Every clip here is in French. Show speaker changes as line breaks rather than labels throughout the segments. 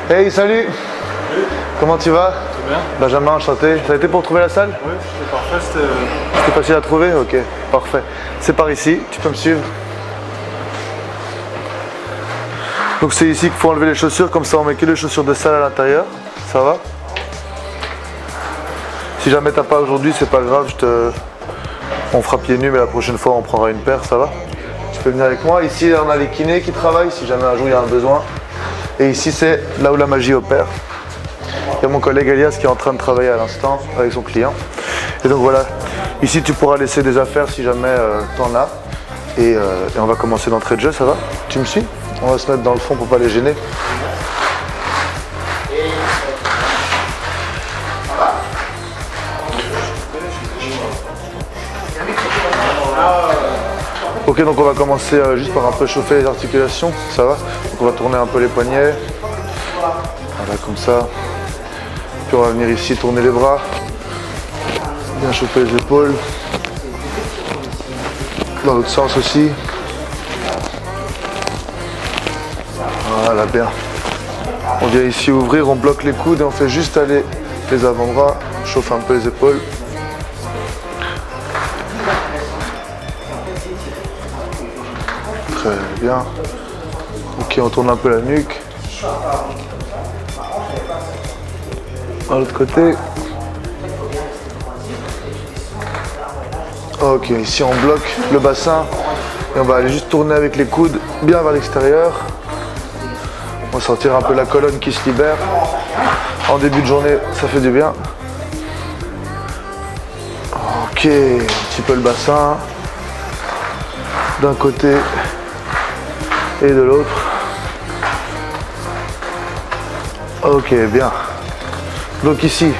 Hey, salut.
Salut.
Comment tu vas?
Très bien.
Benjamin, enchanté. Ça a été pour trouver la salle?
Oui, c'était parfait.
C'était facile à trouver? Ok, parfait. C'est par ici, tu peux me suivre. Donc c'est ici qu'il faut enlever les chaussures, comme ça on met que les chaussures de salle à l'intérieur. Ça va? Si jamais t'as pas aujourd'hui, c'est pas grave, on fera pieds nus, mais la prochaine fois on prendra une paire, ça va? Tu peux venir avec moi. Ici on a les kinés qui travaillent, si jamais un jour il y a un besoin. Et ici c'est là où la magie opère. Il y a mon collègue Elias qui est en train de travailler à l'instant avec son client. Et donc voilà, ici tu pourras laisser des affaires si jamais t'en as. Et on va commencer l'entrée de jeu, ça va? Tu me suis? On va se mettre dans le fond pour pas les gêner. Ok, donc on va commencer juste par un peu chauffer les articulations, ça va? Donc on va tourner un peu les poignets. Voilà, comme ça. Puis on va venir ici tourner les bras. Bien chauffer les épaules. Dans l'autre sens aussi. Voilà, bien. On vient ici ouvrir, on bloque les coudes et on fait juste aller les avant-bras. On chauffe un peu les épaules. Très bien. Ok, on tourne un peu la nuque. De l'autre côté. Ok, ici on bloque le bassin et on va aller juste tourner avec les coudes bien vers l'extérieur. On va sentir un peu la colonne qui se libère. En début de journée, ça fait du bien. Ok, un petit peu le bassin d'un côté et de l'autre. Ok, bien. Donc ici,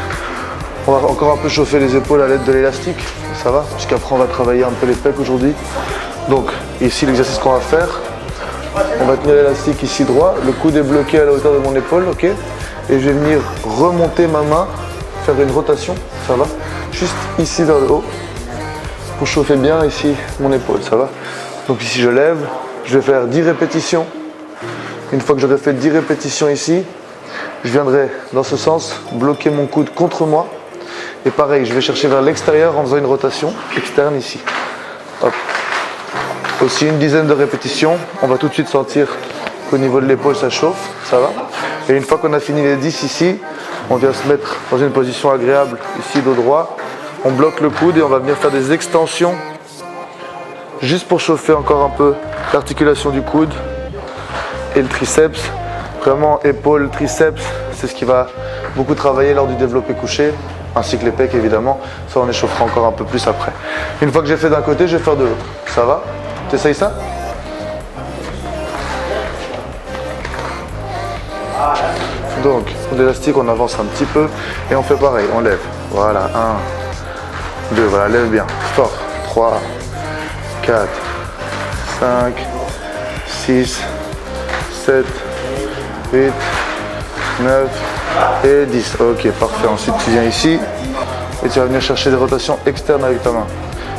on va encore un peu chauffer les épaules à l'aide de l'élastique, ça va? Puisqu'après on va travailler un peu les pecs aujourd'hui. Donc ici l'exercice qu'on va faire, on va tenir l'élastique ici droit, le coude est bloqué à la hauteur de mon épaule, ok? Et je vais venir remonter ma main, faire une rotation, ça va? Juste ici vers le haut, pour chauffer bien ici mon épaule, ça va? Donc ici je lève, je vais faire 10 répétitions. Une fois que j'aurai fait 10 répétitions ici, je viendrai dans ce sens bloquer mon coude contre moi. Et pareil, je vais chercher vers l'extérieur en faisant une rotation externe ici. Hop. Aussi une dizaine de répétitions. On va tout de suite sentir qu'au niveau de l'épaule ça chauffe, ça va. Et une fois qu'on a fini les 10 ici, on vient se mettre dans une position agréable ici dos droit. On bloque le coude et on va venir faire des extensions juste pour chauffer encore un peu l'articulation du coude et le triceps. Vraiment épaule, triceps, c'est ce qui va beaucoup travailler lors du développé couché, ainsi que les pecs évidemment. Ça on échauffera encore un peu plus après. Une fois que j'ai fait d'un côté, je vais faire de l'autre. Ça va? T'essayes ça? Donc, l'élastique, on avance un petit peu et on fait pareil, on lève. Voilà, 1, 2, voilà, lève bien, fort. 3, 4, 5, 6, 7, 8, 9 et 10. Ok, parfait. Ensuite, tu viens ici et tu vas venir chercher des rotations externes avec ta main.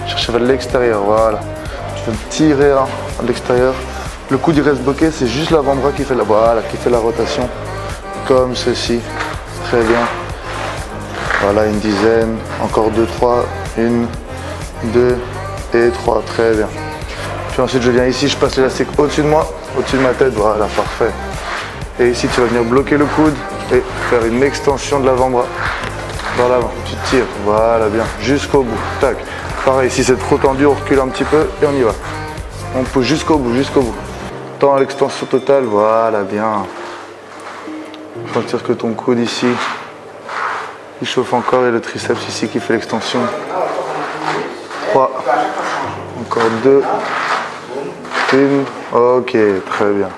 Chercher vers l'extérieur, voilà. Tu vas tirer à l'extérieur. Le coude il reste bloqué, c'est juste l'avant-bras qui fait qui fait la rotation. Comme ceci. Très bien. Voilà, une dizaine. Encore 2, 3. 1, 2 et 3. Très bien. Puis ensuite, je viens ici, je passe l'élastique au-dessus de moi, au-dessus de ma tête. Voilà, parfait. Et ici, tu vas venir bloquer le coude et faire une extension de l'avant-bras vers l'avant. Tu tires, voilà, bien, jusqu'au bout. Tac. Pareil, si c'est trop tendu, on recule un petit peu et on y va. On pousse jusqu'au bout, jusqu'au bout. Tends à l'extension totale, voilà, bien. Sentir que ton coude ici, il chauffe encore et le triceps ici qui fait l'extension. 3, encore 2, 1. Ok, très bien.